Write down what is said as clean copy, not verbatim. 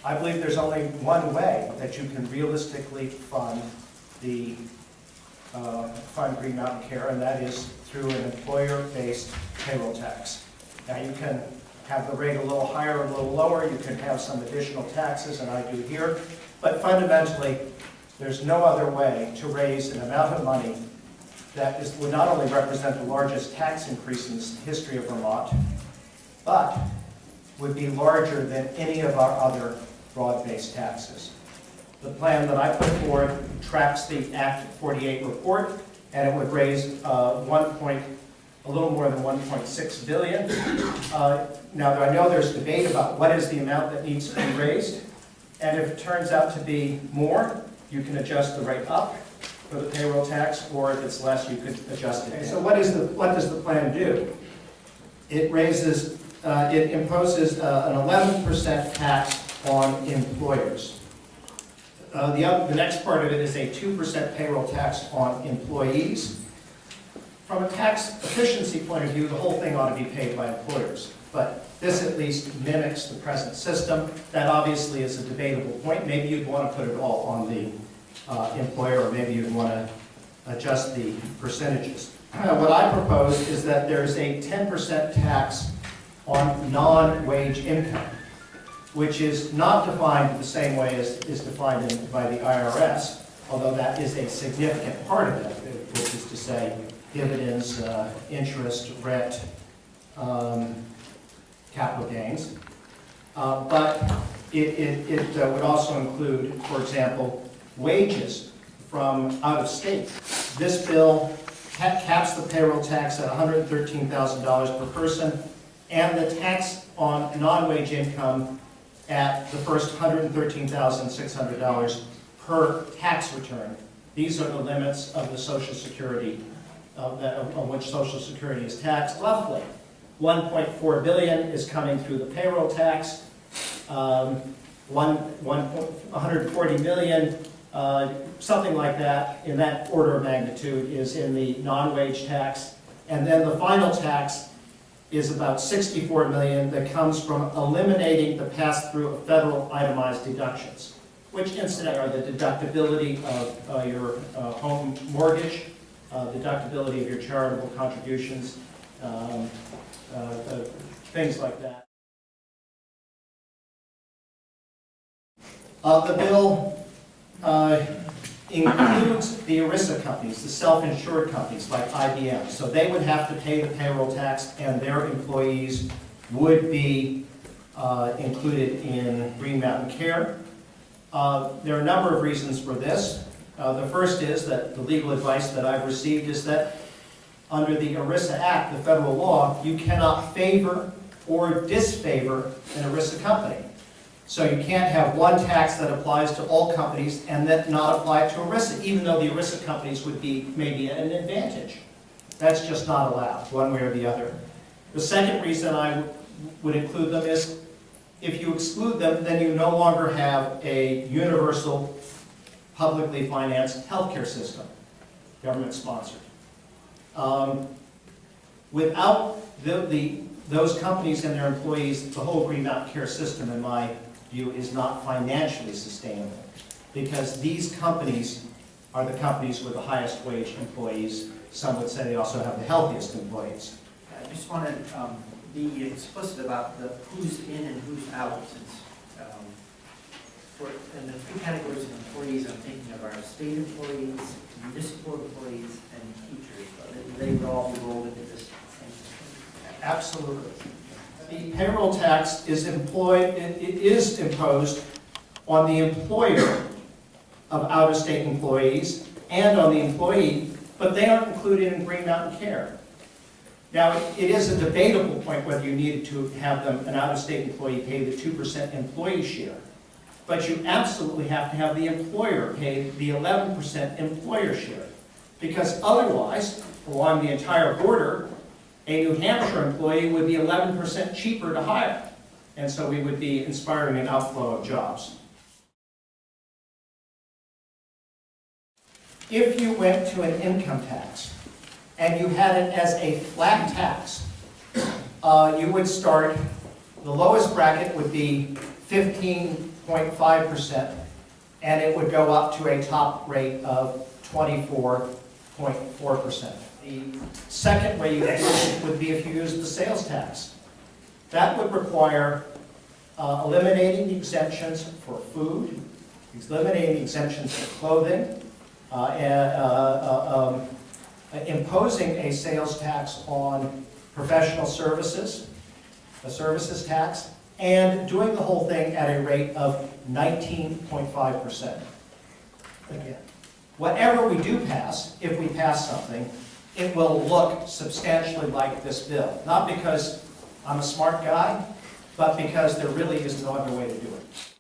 I believe there's only one way that you can realistically fund Green Mountain Care, and that is through an employer-based payroll tax. Now, you can have the rate a little higher or a little lower. You can have some additional taxes, and I do here. But fundamentally, there's no other way to raise an amount of money that would not only represent the largest tax increase in the history of Vermont, but would be larger than any of our other broad-based taxes. The plan that I put forward tracks the Act 48 report, and it would raise a little more than $1.6 billion. Now, I know there's debate about what is the amount that needs to be raised, and if it turns out to be more, you can adjust the rate up for the payroll tax, or if it's less, you could adjust it. Okay, so what does the plan do? It imposes an 11% tax on employers. The next part of it is a 2% payroll tax on employees. From a tax efficiency point of view, the whole thing ought to be paid by employers. But this at least mimics the present system. That obviously is a debatable point. Maybe you'd want to put it all on the employer, or maybe you'd want to adjust the percentages. What I propose is that there's a 10% tax on non-wage income, which is not defined the same way as is defined by the IRS, although that is a significant part of it, which is to say dividends, interest, rent, capital gains. But it would also include, for example, wages from out of state. This bill caps the payroll tax at $113,000 per person, and the tax on non-wage income at the first $113,600 per tax return. These are the limits of the Social Security, on which Social Security is taxed. Roughly $1.4 billion is coming through the payroll tax. 140 million, something like that, in that order of magnitude, is in the non-wage tax. And then the final tax is about 64 million that comes from eliminating the pass-through of federal itemized deductions, which incidentally are the deductibility of your home mortgage, deductibility of your charitable contributions, things like that. The bill includes the ERISA companies, the self-insured companies like IBM. So they would have to pay the payroll tax, and their employees would be included in Green Mountain Care. There are a number of reasons for this. The first is that the legal advice that I've received is that under the ERISA Act, the federal law, you cannot favor or disfavor an ERISA company. So you can't have one tax that applies to all companies and then not apply to ERISA, even though the ERISA companies would be maybe an advantage. That's just not allowed, one way or the other. The second reason I would include them is if you exclude them, then you no longer have a universal, publicly financed healthcare system, government-sponsored. Without those companies and their employees, the whole Green Mountain Care system, in my view, is not financially sustainable, because these companies are the companies with the highest wage employees. Some would say they also have the healthiest employees. I just want to be explicit about who's in and who's out. Since in the three categories of employees, I'm thinking of our state employees, municipal employees, and teachers. They would all be rolled into this same system. Absolutely. The payroll tax is imposed on the employer of out-of-state employees and on the employee, but they aren't included in Green Mountain Care. Now, it is a debatable point whether you needed to have an out-of-state employee pay the 2% employee share, but you absolutely have to have the employer pay the 11% employer share, because otherwise, along the entire border, a New Hampshire employee would be 11% cheaper to hire. And so we would be inspiring an outflow of jobs. If you went to an income tax and you had it as a flat tax, you would start, the lowest bracket would be 19.5%, and it would go up to a top rate of 24.4%. The second way you could do it would be if you used the sales tax. That would require eliminating the exemptions for food, eliminating the exemptions for clothing, imposing a sales tax on professional services, a services tax, and doing the whole thing at a rate of 19.5%. Again, whatever we do pass, if we pass something, it will look substantially like this bill. Not because I'm a smart guy, but because there really is no other way to do it.